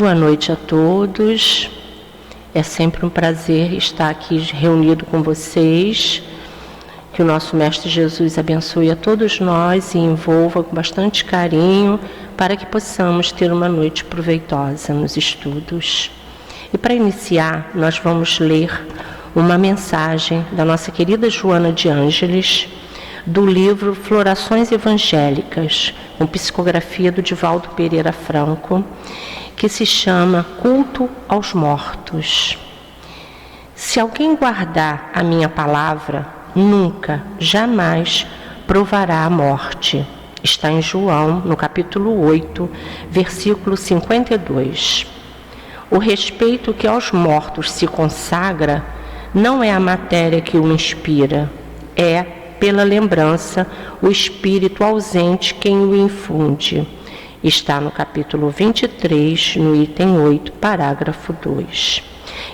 Boa noite a todos. É sempre um prazer estar aqui reunido com vocês. Que o nosso Mestre Jesus abençoe a todos nós e envolva com bastante carinho para que possamos ter uma noite proveitosa nos estudos. E para iniciar, nós vamos ler uma mensagem da nossa querida Joana de Ângeles, do livro Florações Evangélicas, com psicografia do Divaldo Pereira Franco, que se chama Culto aos Mortos. Se alguém guardar a minha palavra, nunca, jamais provará a morte. Está em João, no capítulo 8, versículo 52. O respeito que aos mortos se consagra não é a matéria que o inspira, é, pela lembrança, o espírito ausente quem o infunde. Está no capítulo 23, no item 8, parágrafo 2.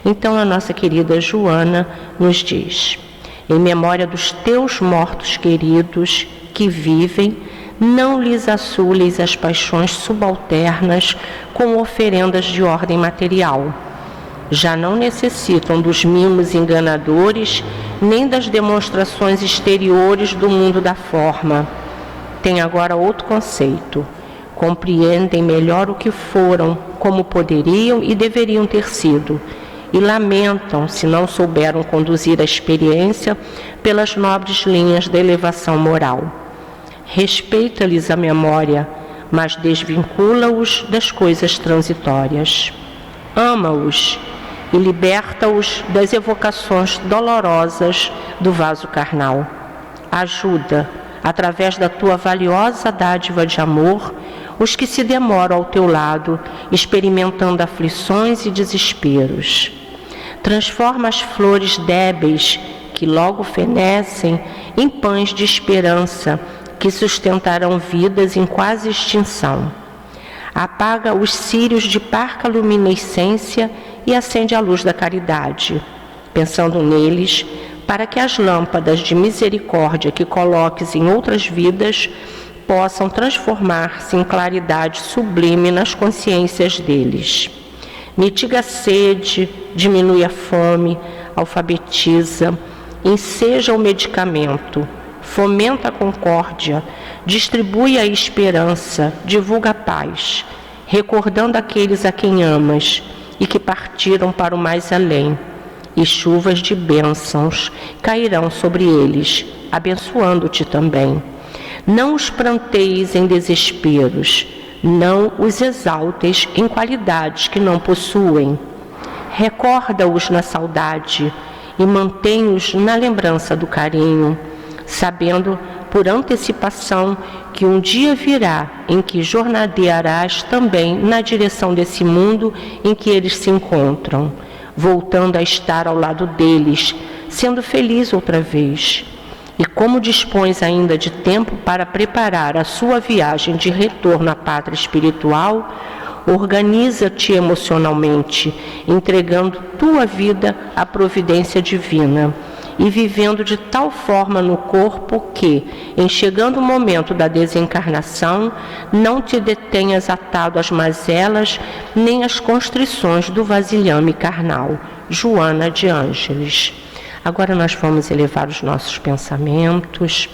Então a nossa querida Joana nos diz: em memória dos teus mortos queridos que vivem, não lhes assules as paixões subalternas com oferendas de ordem material. Já não necessitam dos mimos enganadores, nem das demonstrações exteriores do mundo da forma. Tem agora outro conceito. Compreendem melhor o que foram, como poderiam e deveriam ter sido, e lamentam se não souberam conduzir a experiência pelas nobres linhas da elevação moral. Respeita-lhes a memória, mas desvincula-os das coisas transitórias. Ama-os e liberta-os das evocações dolorosas do vaso carnal. Ajuda, através da tua valiosa dádiva de amor, os que se demoram ao teu lado, experimentando aflições e desesperos. Transforma as flores débeis, que logo fenecem, em pães de esperança, que sustentarão vidas em quase extinção. Apaga os círios de parca luminescência e acende a luz da caridade, pensando neles, para que as lâmpadas de misericórdia que coloques em outras vidas possam transformar-se em claridade sublime nas consciências deles. Mitiga a sede, diminui a fome, alfabetiza, enseja o medicamento, fomenta a concórdia, distribui a esperança, divulga a paz, recordando aqueles a quem amas e que partiram para o mais além. E chuvas de bênçãos cairão sobre eles, abençoando-te também. Não os pranteis em desesperos, não os exaltes em qualidades que não possuem. Recorda-os na saudade e mantém-os na lembrança do carinho, sabendo por antecipação que um dia virá em que jornadearás também na direção desse mundo em que eles se encontram, voltando a estar ao lado deles, sendo feliz outra vez. E como dispões ainda de tempo para preparar a sua viagem de retorno à pátria espiritual, organiza-te emocionalmente, entregando tua vida à providência divina e vivendo de tal forma no corpo que, em chegando o momento da desencarnação, não te detenhas atado às mazelas nem às constrições do vasilhame carnal. Joana de Ângeles. Agora nós vamos elevar os nossos pensamentos,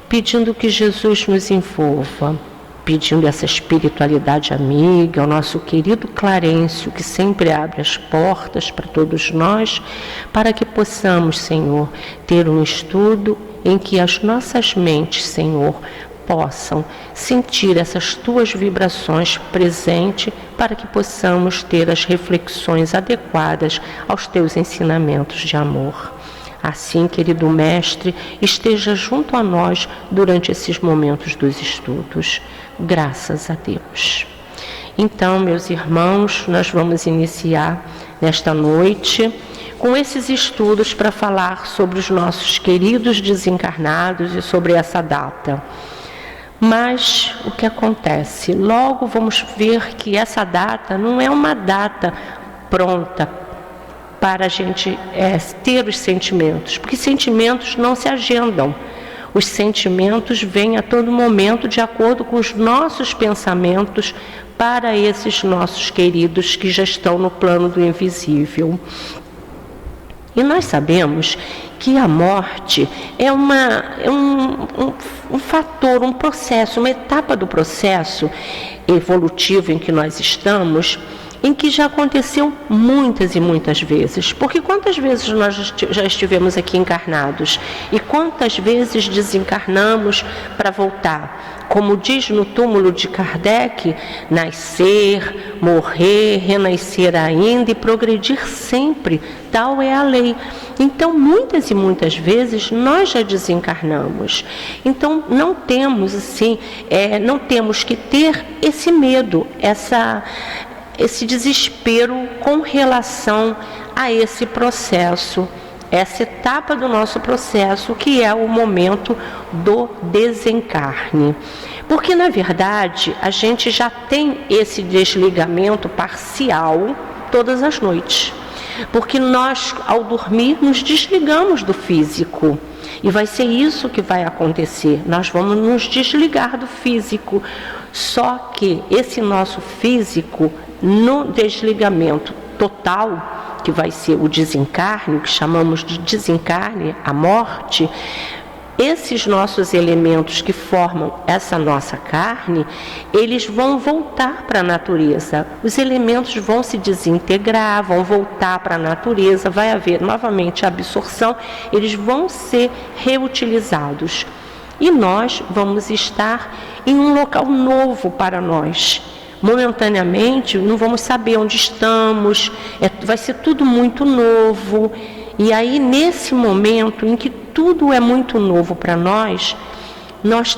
pedindo que Jesus nos envolva, pedindo essa espiritualidade amiga, ao nosso querido Clarencio, que sempre abre as portas para todos nós, para que possamos, Senhor, ter um estudo em que as nossas mentes, Senhor, possam sentir essas tuas vibrações presentes, para que possamos ter as reflexões adequadas aos teus ensinamentos de amor. Assim, querido Mestre, esteja junto a nós durante esses momentos dos estudos. Graças a Deus. Então, meus irmãos, nós vamos iniciar nesta noite com esses estudos para falar sobre os nossos queridos desencarnados e sobre essa data. Mas o que acontece? Logo vamos ver que essa data não é uma data pronta para a gente ter os sentimentos, porque sentimentos não se agendam. Os sentimentos vêm a todo momento de acordo com os nossos pensamentos para esses nossos queridos que já estão no plano do invisível. E nós sabemos que a morte é um fator, um processo, uma etapa do processo evolutivo em que nós estamos, em que já aconteceu muitas e muitas vezes. Porque quantas vezes nós já estivemos aqui encarnados e quantas vezes desencarnamos para voltar? Como diz no túmulo de Kardec, nascer, morrer, renascer ainda e progredir sempre, tal é a lei. Então, muitas e muitas vezes nós já desencarnamos. Então, não temos não temos que ter esse medo, esse desespero com relação a esse processo, essa etapa do nosso processo, que é o momento do desencarne. Porque, na verdade, a gente já tem esse desligamento parcial todas as noites. Porque nós, ao dormir, nos desligamos do físico. E vai ser isso que vai acontecer. Nós vamos nos desligar do físico. Só que esse nosso físico, no desligamento total, que vai ser o desencarne, o que chamamos de desencarne, a morte, esses nossos elementos que formam essa nossa carne, eles vão voltar para a natureza. Os elementos vão se desintegrar, vão voltar para a natureza, vai haver novamente a absorção, eles vão ser reutilizados. E nós vamos estar em um local novo para nós. Momentaneamente, não vamos saber onde estamos, vai ser tudo muito novo. E aí, nesse momento em que tudo é muito novo para nós, nós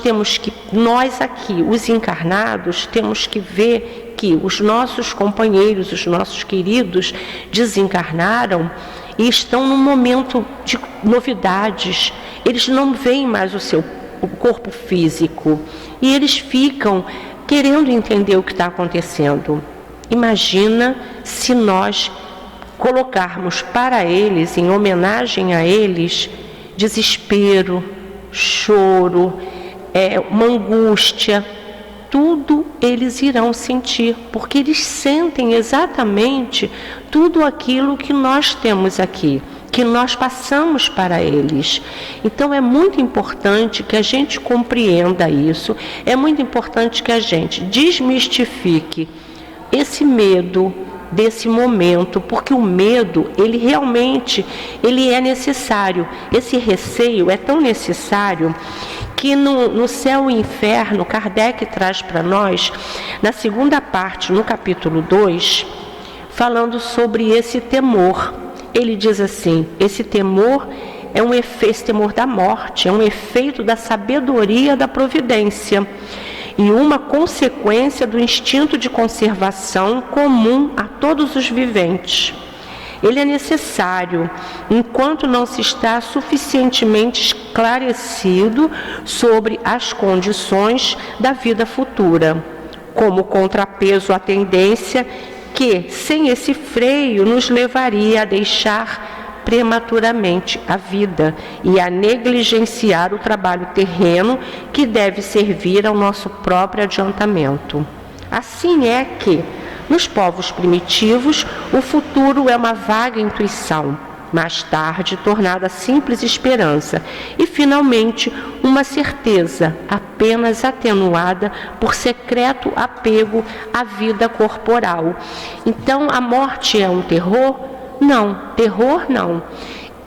aqui, os encarnados, temos que ver que os nossos companheiros, os nossos queridos desencarnaram e estão num momento de novidades. Eles não veem mais o corpo físico e eles ficam querendo entender o que está acontecendo. Imagina se nós colocarmos para eles, em homenagem a eles, desespero, choro, uma angústia, tudo eles irão sentir, porque eles sentem exatamente tudo aquilo que nós temos aqui, que nós passamos para eles. Então é muito importante que a gente compreenda isso, é muito importante que a gente desmistifique esse medo desse momento, porque o medo, ele realmente é necessário. Esse receio é tão necessário que no Céu e Inferno, Kardec traz para nós, na segunda parte, no capítulo 2, falando sobre esse temor. Ele diz assim: esse temor esse temor da morte, é um efeito da sabedoria da providência e uma consequência do instinto de conservação comum a todos os viventes. Ele é necessário enquanto não se está suficientemente esclarecido sobre as condições da vida futura, como contrapeso à tendência que, sem esse freio, nos levaria a deixar prematuramente a vida e a negligenciar o trabalho terreno que deve servir ao nosso próprio adiantamento. Assim é que, nos povos primitivos, o futuro é uma vaga intuição, mais tarde tornada simples esperança e, finalmente, uma certeza apenas atenuada por secreto apego à vida corporal. Então, a morte é um terror? Não, terror não.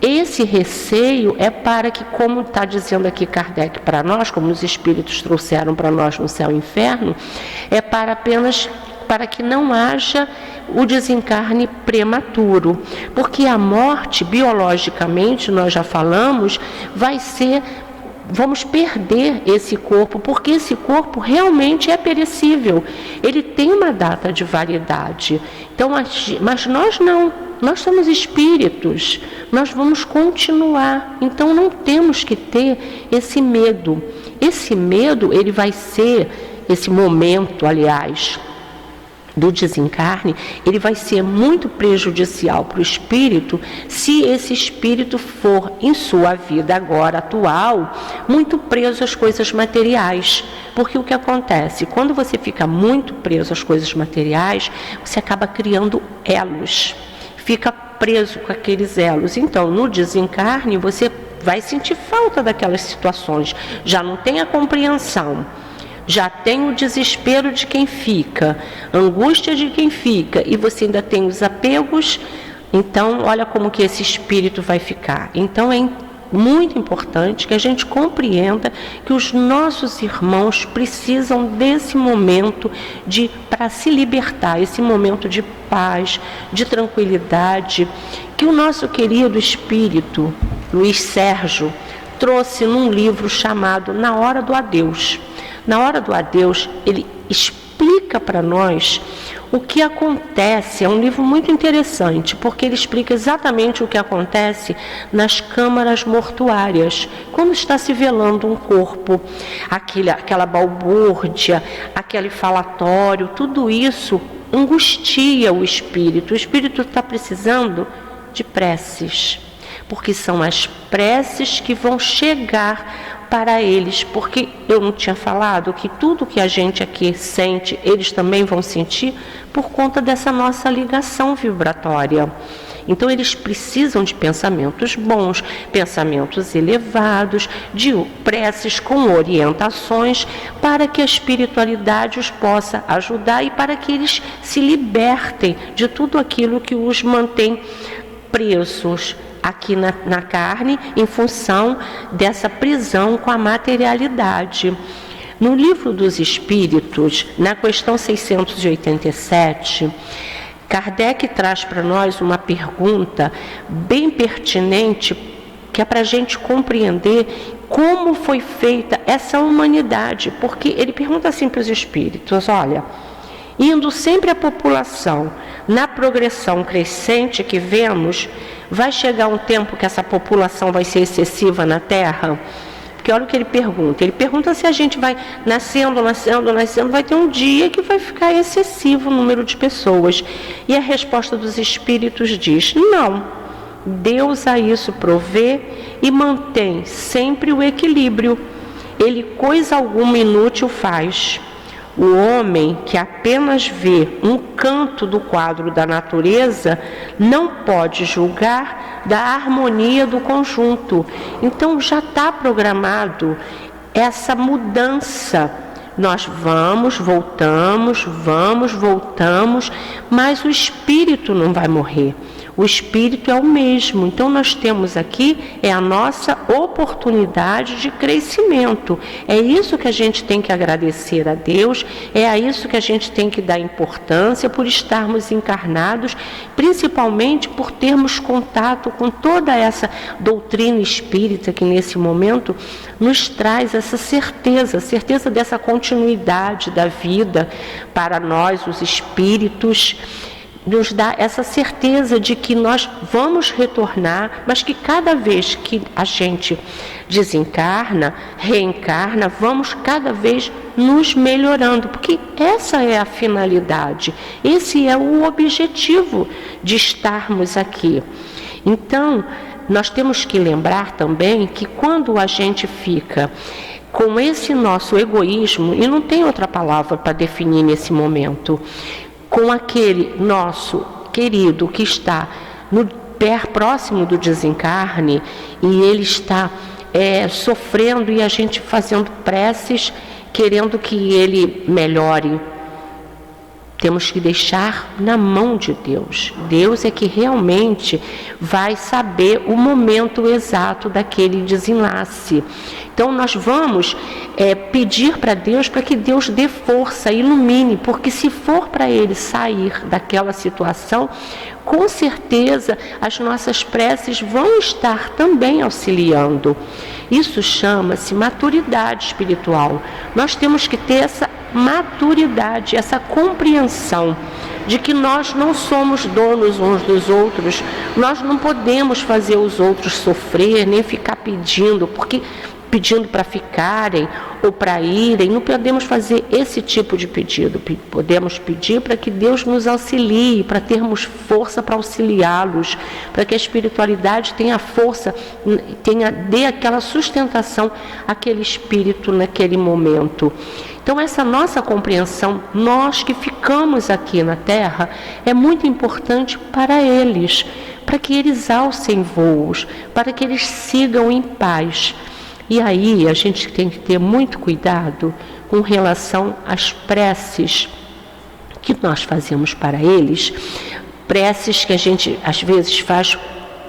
Esse receio é para que, como está dizendo aqui Kardec para nós, como os espíritos trouxeram para nós no Céu e Inferno, é apenas para que não haja o desencarne prematuro. Porque a morte, biologicamente, nós já falamos, vamos perder esse corpo, porque esse corpo realmente é perecível. Ele tem uma data de validade. Então, mas nós não. Nós somos espíritos, nós vamos continuar. Então não temos que ter esse medo. Esse medo, ele vai ser, esse momento, aliás, do desencarne, ele vai ser muito prejudicial para o espírito se esse espírito for, em sua vida agora atual, muito preso às coisas materiais. Porque o que acontece? Quando você fica muito preso às coisas materiais, você acaba criando elos, fica preso com aqueles elos. Então, no desencarne, você vai sentir falta daquelas situações, já não tem a compreensão, já tem o desespero de quem fica, a angústia de quem fica, e você ainda tem os apegos. Então, olha como que esse espírito vai ficar. Então, é muito importante que a gente compreenda que os nossos irmãos precisam desse momento para se libertar, esse momento de paz, de tranquilidade, que o nosso querido espírito Luiz Sérgio trouxe num livro chamado Na Hora do Adeus. Na Hora do Adeus, ele explica para nós o que acontece. É um livro muito interessante, porque ele explica exatamente o que acontece nas câmaras mortuárias, quando está se velando um corpo, aquela balbúrdia, aquele falatório, tudo isso angustia o espírito. O espírito está precisando de preces, porque são as preces que vão chegar para eles, porque eu não tinha falado que tudo que a gente aqui sente, eles também vão sentir por conta dessa nossa ligação vibratória. Então eles precisam de pensamentos bons, pensamentos elevados, de preces com orientações, para que a espiritualidade os possa ajudar e para que eles se libertem de tudo aquilo que os mantém presos aqui na carne, em função dessa prisão com a materialidade. No Livro dos Espíritos, na questão 687, Kardec traz para nós uma pergunta bem pertinente, que é para a gente compreender como foi feita essa humanidade, porque ele pergunta assim para os espíritos: olha, indo sempre a população na progressão crescente que vemos, vai chegar um tempo que essa população vai ser excessiva na Terra? Porque olha o que ele pergunta. Ele pergunta se a gente vai nascendo, vai ter um dia que vai ficar excessivo o número de pessoas. E a resposta dos espíritos diz: não. Deus a isso provê e mantém sempre o equilíbrio. Ele coisa alguma inútil faz. O homem que apenas vê um canto do quadro da natureza não pode julgar da harmonia do conjunto. Então já está programado essa mudança. Nós vamos, voltamos, mas o espírito não vai morrer. O espírito é o mesmo. Então nós temos aqui a nossa oportunidade de crescimento. É isso que a gente tem que agradecer a Deus, é a isso que a gente tem que dar importância por estarmos encarnados, principalmente por termos contato com toda essa doutrina espírita que nesse momento nos traz essa certeza dessa continuidade da vida para nós, os espíritos. Nos dá essa certeza de que nós vamos retornar, mas que cada vez que a gente desencarna, reencarna, vamos cada vez nos melhorando, porque essa é a finalidade, esse é o objetivo de estarmos aqui. Então, nós temos que lembrar também que quando a gente fica com esse nosso egoísmo, e não tem outra palavra para definir nesse momento, com aquele nosso querido que está no pé próximo do desencarne, e ele está sofrendo, e a gente fazendo preces, querendo que ele melhore. Temos que deixar na mão de Deus. Deus é que realmente vai saber o momento exato daquele desenlace. Então nós vamos pedir para Deus, para que Deus dê força, ilumine, porque se for para ele sair daquela situação, com certeza as nossas preces vão estar também auxiliando. Isso chama-se maturidade espiritual. Nós temos que ter essa maturidade, essa compreensão de que nós não somos donos uns dos outros, nós não podemos fazer os outros sofrer, nem ficar pedindo, porque pedindo para ficarem ou para irem. Não podemos fazer esse tipo de pedido. Podemos pedir para que Deus nos auxilie, para termos força para auxiliá-los, para que a espiritualidade tenha força, dê aquela sustentação àquele espírito naquele momento. Então essa nossa compreensão, nós que ficamos aqui na Terra, é muito importante para eles, para que eles alcem voos, para que eles sigam em paz. E aí a gente tem que ter muito cuidado com relação às preces que nós fazemos para eles, preces que a gente às vezes faz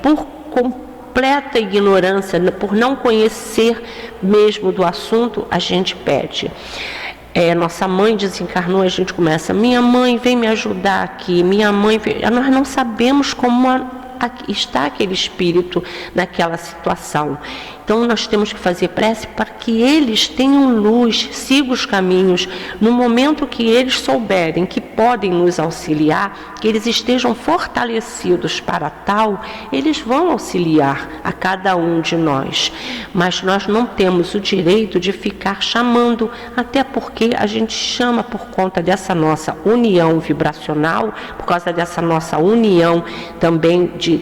por completa ignorância, por não conhecer mesmo do assunto, a gente pede. Nossa mãe desencarnou, a gente começa, minha mãe vem me ajudar aqui, minha mãe nós não sabemos como está aquele espírito naquela situação. Então nós temos que fazer prece para que eles tenham luz, sigam os caminhos. No momento que eles souberem que podem nos auxiliar, que eles estejam fortalecidos para tal, eles vão auxiliar a cada um de nós. Mas nós não temos o direito de ficar chamando, até porque a gente chama por conta dessa nossa união vibracional, por causa dessa nossa união também de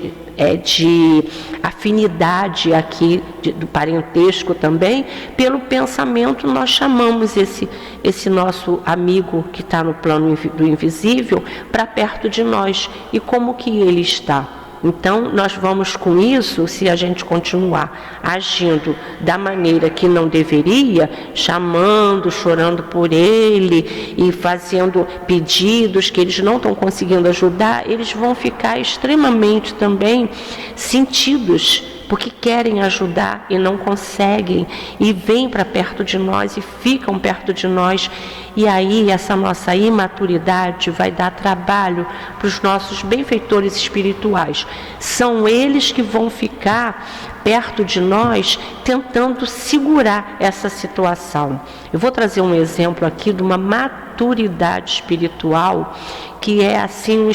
afinidade aqui, do parentesco também, pelo pensamento nós chamamos esse nosso amigo que está no plano do invisível para perto de nós. E como que ele está? Então nós vamos com isso, se a gente continuar agindo da maneira que não deveria, chamando, chorando por ele e fazendo pedidos que eles não estão conseguindo ajudar, eles vão ficar extremamente também sentidos, porque querem ajudar e não conseguem, e vêm para perto de nós e ficam perto de nós. E aí essa nossa imaturidade vai dar trabalho para os nossos benfeitores espirituais. São eles que vão ficar perto de nós tentando segurar essa situação. Eu vou trazer um exemplo aqui de uma maturidade espiritual que é assim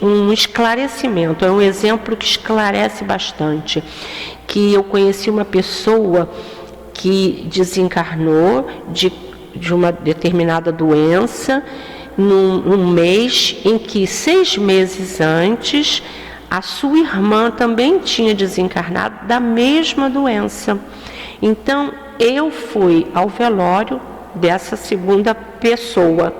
um esclarecimento, é um exemplo que esclarece bastante. Que eu conheci uma pessoa que desencarnou de uma determinada doença num mês em que 6 meses antes a sua irmã também tinha desencarnado da mesma doença. Então eu fui ao velório dessa segunda pessoa.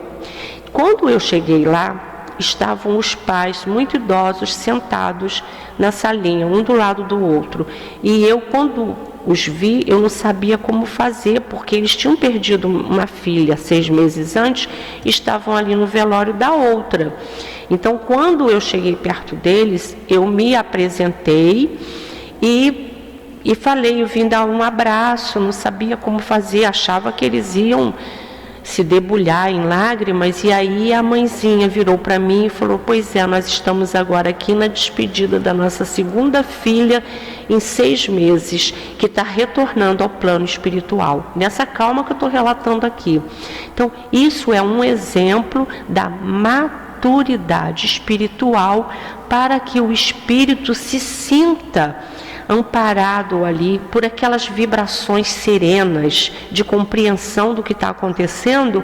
Quando eu cheguei lá, estavam os pais muito idosos sentados na salinha, um do lado do outro. E eu, quando os vi, eu não sabia como fazer, porque eles tinham perdido uma filha 6 meses antes e estavam ali no velório da outra. Então, quando eu cheguei perto deles, eu me apresentei e falei, eu vim dar um abraço, não sabia como fazer, achava que eles iam se debulhar em lágrimas. E aí a mãezinha virou para mim e falou, pois é, nós estamos agora aqui na despedida da nossa segunda filha em 6 meses, que está retornando ao plano espiritual, nessa calma que eu estou relatando aqui. Então isso é um exemplo da maturidade espiritual, para que o espírito se sinta amparado ali por aquelas vibrações serenas de compreensão do que está acontecendo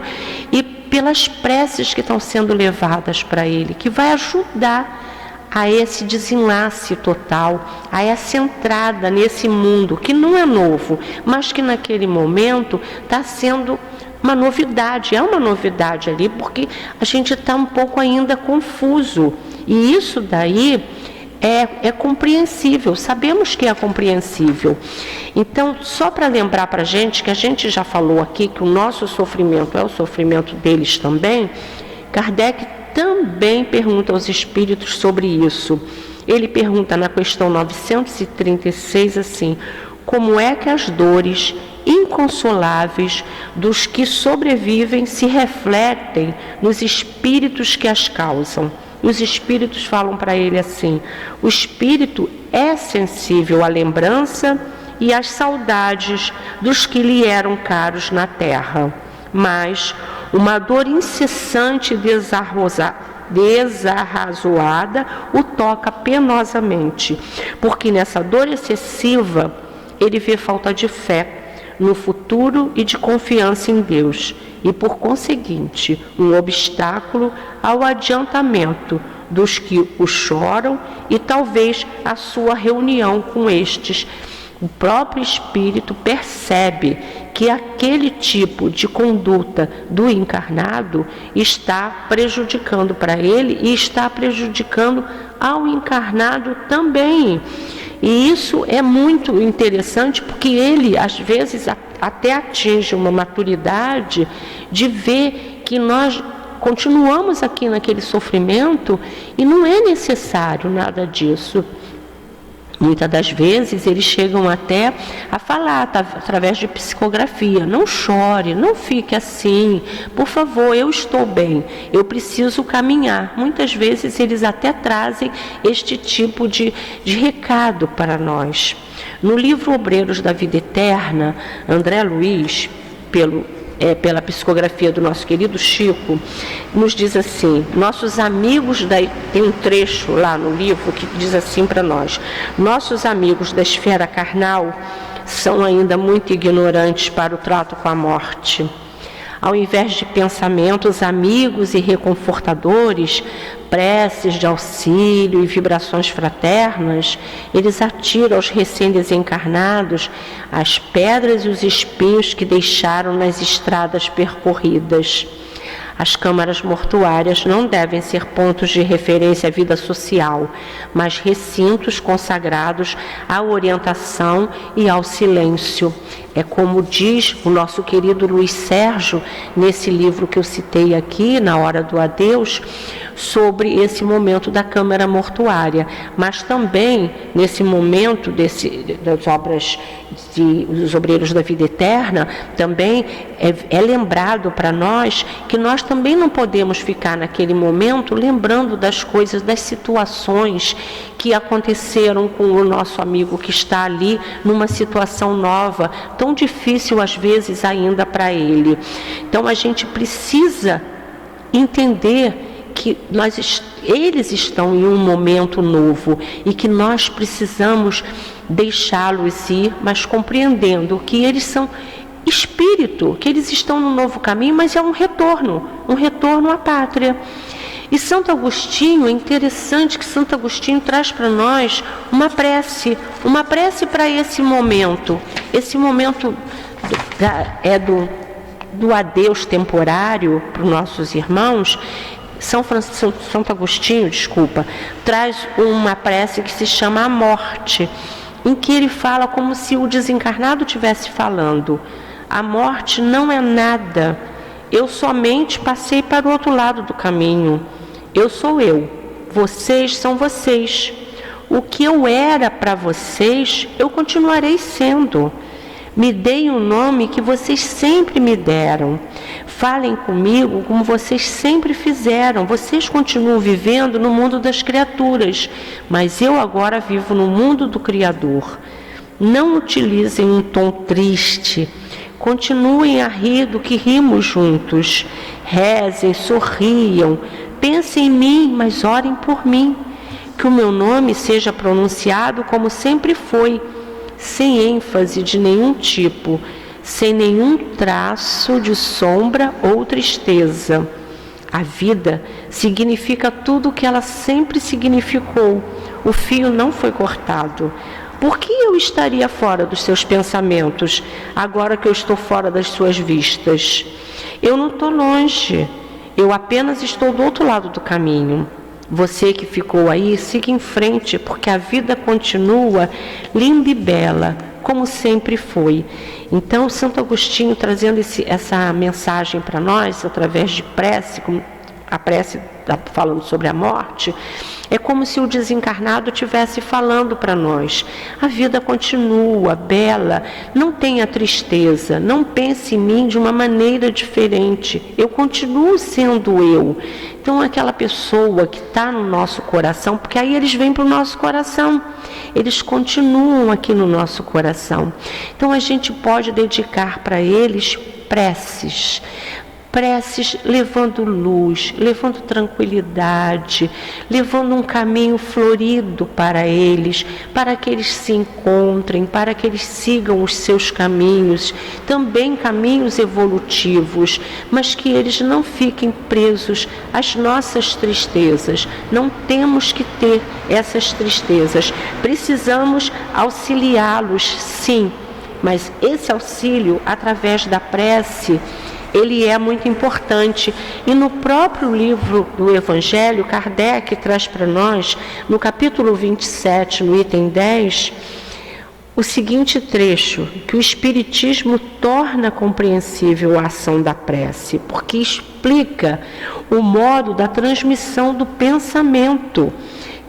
e pelas preces que estão sendo levadas para ele, que vai ajudar a esse desenlace total, a essa entrada nesse mundo que não é novo, mas que naquele momento está sendo uma novidade. É uma novidade ali, porque a gente está um pouco ainda confuso, e isso daí é compreensível, sabemos que é compreensível. Então, só para lembrar para a gente, que a gente já falou aqui que o nosso sofrimento é o sofrimento deles também, Kardec também pergunta aos espíritos sobre isso. Ele pergunta na questão 936 assim, como é que as dores inconsoláveis dos que sobrevivem se refletem nos espíritos que as causam? E os espíritos falam para ele assim, o espírito é sensível à lembrança e às saudades dos que lhe eram caros na terra, mas uma dor incessante e desarrazoada o toca penosamente, porque nessa dor excessiva ele vê falta de fé, no futuro e de confiança em Deus, e por conseguinte, um obstáculo ao adiantamento dos que o choram e talvez a sua reunião com estes. O próprio espírito percebe que aquele tipo de conduta do encarnado está prejudicando para ele e está prejudicando ao encarnado também. E isso é muito interessante, porque ele, às vezes, até atinge uma maturidade de ver que nós continuamos aqui naquele sofrimento e não é necessário nada disso. Muitas das vezes eles chegam até a falar através de psicografia: não chore, não fique assim, por favor, eu estou bem, eu preciso caminhar. Muitas vezes eles até trazem este tipo de recado para nós. No livro Obreiros da Vida Eterna, André Luiz, pela psicografia do nosso querido Chico, nos diz assim: nossos amigos tem um trecho lá no livro que diz assim para nós: nossos amigos da esfera carnal são ainda muito ignorantes para o trato com a morte. Ao invés de pensamentos amigos e reconfortadores, preces de auxílio e vibrações fraternas, eles atiram aos recém-desencarnados as pedras e os espinhos que deixaram nas estradas percorridas. As câmaras mortuárias não devem ser pontos de referência à vida social, mas recintos consagrados à orientação e ao silêncio. É como diz o nosso querido Luiz Sérgio, nesse livro que eu citei aqui, Na Hora do Adeus, sobre esse momento da câmara mortuária, mas também nesse momento das obras dos Obreiros da Vida Eterna, também é lembrado para nós que nós também não podemos ficar naquele momento lembrando das coisas, das situações que aconteceram com o nosso amigo que está ali numa situação nova, tão difícil às vezes ainda para ele. Então a gente precisa entender que eles estão em um momento novo e que nós precisamos deixá-los ir, mas compreendendo que eles são espírito, que eles estão no novo caminho, mas é um retorno à pátria. E Santo Agostinho, é interessante que Santo Agostinho traz para nós uma prece para esse momento do adeus temporário para os nossos irmãos. Santo Agostinho, traz uma prece que se chama A Morte, em que ele fala como se o desencarnado estivesse falando: a morte não é nada, eu somente passei para o outro lado do caminho. Eu sou eu, vocês são vocês. O que eu era para vocês, eu continuarei sendo. Me deem o nome que vocês sempre me deram. Falem comigo como vocês sempre fizeram. Vocês continuam vivendo no mundo das criaturas, mas eu agora vivo no mundo do Criador. Não utilizem um tom triste. Continuem a rir do que rimos juntos. Rezem, sorriam. Pensem em mim, mas orem por mim. Que o meu nome seja pronunciado como sempre foi, sem ênfase de nenhum tipo, sem nenhum traço de sombra ou tristeza. A vida significa tudo o que ela sempre significou. O fio não foi cortado. Por que eu estaria fora dos seus pensamentos, agora que eu estou fora das suas vistas? Eu não estou longe, eu apenas estou do outro lado do caminho. Você que ficou aí, siga em frente, porque a vida continua linda e bela, como sempre foi. Então, Santo Agostinho, trazendo essa mensagem para nós, através de prece, a prece falando sobre a morte, é como se o desencarnado estivesse falando para nós: a vida continua bela, não tenha tristeza, não pense em mim de uma maneira diferente, eu continuo sendo eu. Então aquela pessoa que está no nosso coração, porque aí eles vêm para o nosso coração, eles continuam aqui no nosso coração. Então a gente pode dedicar para eles preces, preces levando luz, levando tranquilidade, levando um caminho florido para eles, para que eles se encontrem, para que eles sigam os seus caminhos, também caminhos evolutivos, mas que eles não fiquem presos às nossas tristezas. Não temos que ter essas tristezas. Precisamos auxiliá-los, sim, mas esse auxílio, através da prece, ele é muito importante. E no próprio livro do Evangelho, Kardec traz para nós, no capítulo 27, no item 10, o seguinte trecho, que o Espiritismo torna compreensível a ação da prece, porque explica o modo da transmissão do pensamento,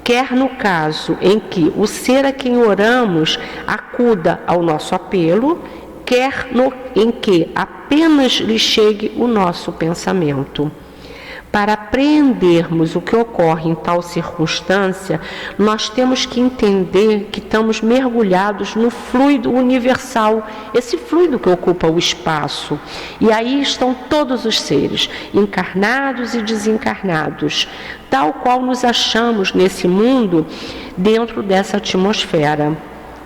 quer no caso em que o ser a quem oramos acuda ao nosso apelo, quer em que apenas lhe chegue o nosso pensamento. Para apreendermos o que ocorre em tal circunstância, nós temos que entender que estamos mergulhados no fluido universal, esse fluido que ocupa o espaço. E aí estão todos os seres, encarnados e desencarnados, tal qual nos achamos nesse mundo, dentro dessa atmosfera.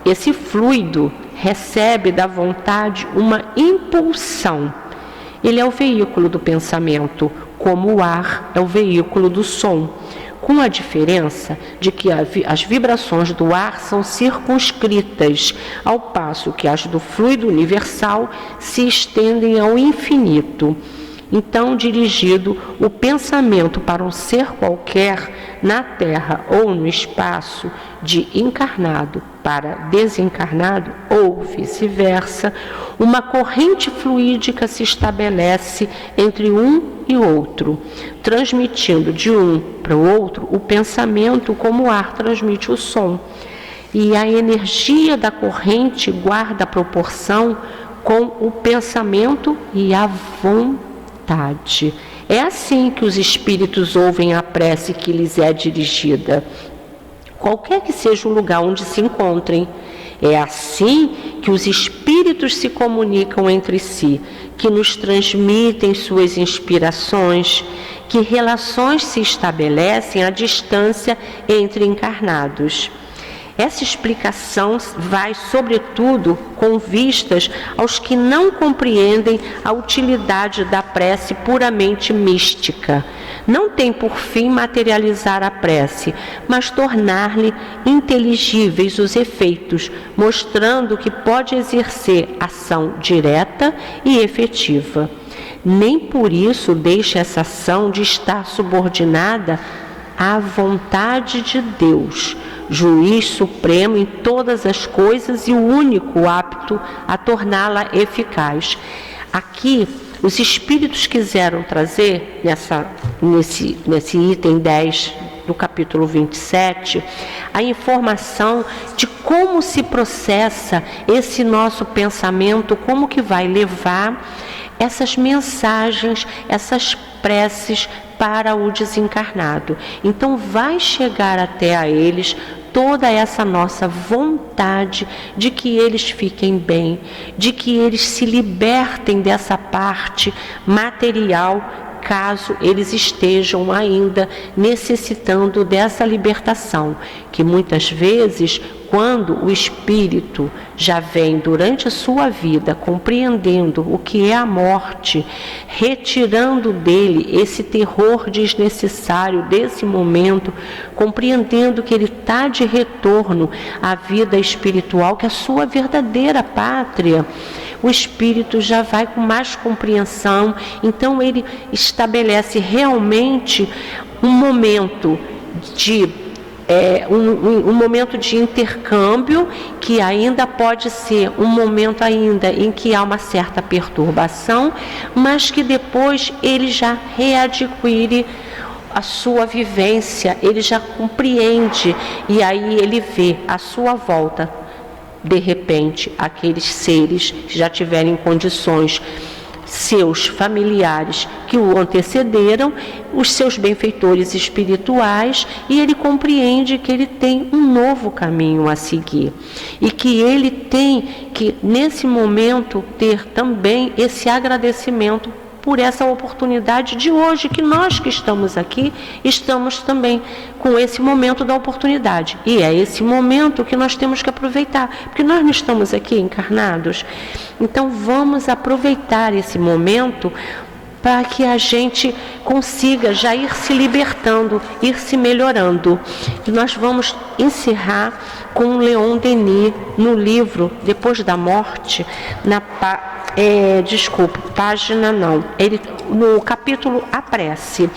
Esse fluido recebe da vontade uma impulsão. Ele é o veículo do pensamento, como o ar é o veículo do som, com a diferença de que as vibrações do ar são circunscritas, ao passo que as do fluido universal se estendem ao infinito. Então, dirigido o pensamento para um ser qualquer, na Terra ou no espaço, de encarnado para desencarnado ou vice-versa, uma corrente fluídica se estabelece entre um e outro, transmitindo de um para o outro o pensamento como o ar transmite o som. E a energia da corrente guarda a proporção com o pensamento e a vontade. É assim que os espíritos ouvem a prece que lhes é dirigida, qualquer que seja o lugar onde se encontrem. É assim que os espíritos se comunicam entre si, que nos transmitem suas inspirações, que relações se estabelecem à distância entre encarnados. Essa explicação vai, sobretudo, com vistas aos que não compreendem a utilidade da prece puramente mística. Não tem por fim materializar a prece, mas tornar-lhe inteligíveis os efeitos, mostrando que pode exercer ação direta e efetiva. Nem por isso deixa essa ação de estar subordinada à vontade de Deus, juiz supremo em todas as coisas e o único apto a torná-la eficaz. Aqui, os espíritos quiseram trazer, nesse item 10 do capítulo 27, a informação de como se processa esse nosso pensamento, como que vai levar essas mensagens, essas preces para o desencarnado. Então vai chegar até a eles toda essa nossa vontade de que eles fiquem bem, de que eles se libertem dessa parte material, caso eles estejam ainda necessitando dessa libertação, que muitas vezes, quando o espírito já vem durante a sua vida compreendendo o que é a morte, retirando dele esse terror desnecessário desse momento, compreendendo que ele está de retorno à vida espiritual, que é a sua verdadeira pátria, o espírito já vai com mais compreensão. Então ele estabelece realmente um momento de um momento de intercâmbio, que ainda pode ser um momento ainda em que há uma certa perturbação, mas que depois ele já readquire a sua vivência, ele já compreende, e aí ele vê à sua volta, de repente, aqueles seres que já tiverem condições, seus familiares que o antecederam, os seus benfeitores espirituais, e ele compreende que ele tem um novo caminho a seguir e que ele tem que, nesse momento, ter também esse agradecimento por essa oportunidade de hoje, que nós que estamos aqui, estamos também com esse momento da oportunidade. E é esse momento que nós temos que aproveitar, porque nós não estamos aqui encarnados. Então vamos aproveitar esse momento para que a gente consiga já ir se libertando, ir se melhorando. E nós vamos encerrar com Leon Denis, no livro Depois da Morte, no capítulo A Prece,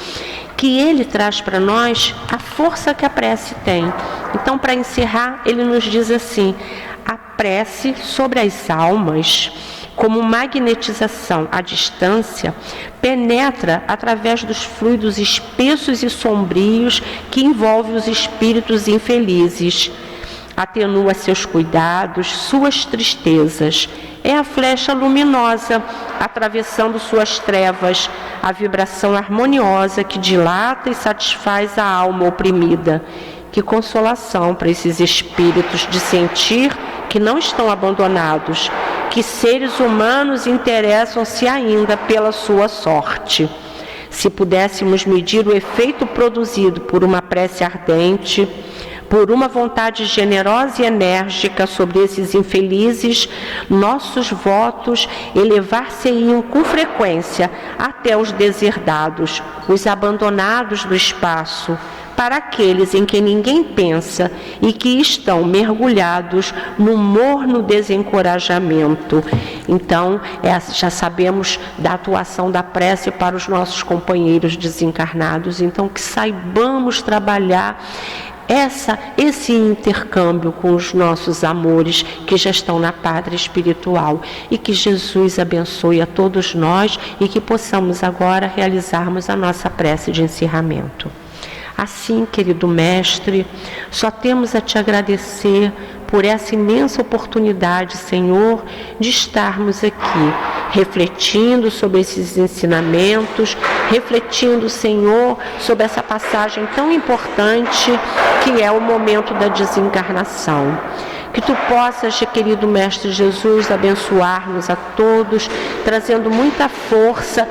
que ele traz para nós a força que a prece tem. Então, para encerrar, ele nos diz assim: a prece sobre as almas, como magnetização à distância, penetra através dos fluidos espessos e sombrios que envolvem os espíritos infelizes. Atenua seus cuidados, suas tristezas. É a flecha luminosa, atravessando suas trevas, a vibração harmoniosa que dilata e satisfaz a alma oprimida. Que consolação para esses espíritos de sentir que não estão abandonados, que seres humanos interessam-se ainda pela sua sorte. Se pudéssemos medir o efeito produzido por uma prece ardente, por uma vontade generosa e enérgica sobre esses infelizes, nossos votos elevar-se-iam com frequência até os deserdados, os abandonados do espaço, para aqueles em que ninguém pensa e que estão mergulhados no morno desencorajamento. Então, já sabemos da atuação da prece para os nossos companheiros desencarnados, então que saibamos trabalhar esse intercâmbio com os nossos amores que já estão na pátria espiritual, e que Jesus abençoe a todos nós e que possamos agora realizarmos a nossa prece de encerramento. Assim, querido Mestre, só temos a te agradecer por essa imensa oportunidade, Senhor, de estarmos aqui, refletindo sobre esses ensinamentos, refletindo, Senhor, sobre essa passagem tão importante que é o momento da desencarnação. Que tu possas, querido Mestre Jesus, abençoar-nos a todos, trazendo muita força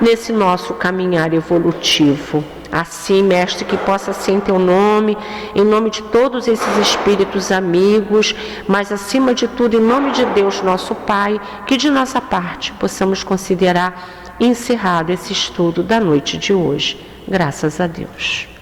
nesse nosso caminhar evolutivo. Assim, Mestre, que possa ser em teu nome, em nome de todos esses espíritos amigos, mas acima de tudo, em nome de Deus, nosso Pai, que de nossa parte possamos considerar encerrado esse estudo da noite de hoje. Graças a Deus.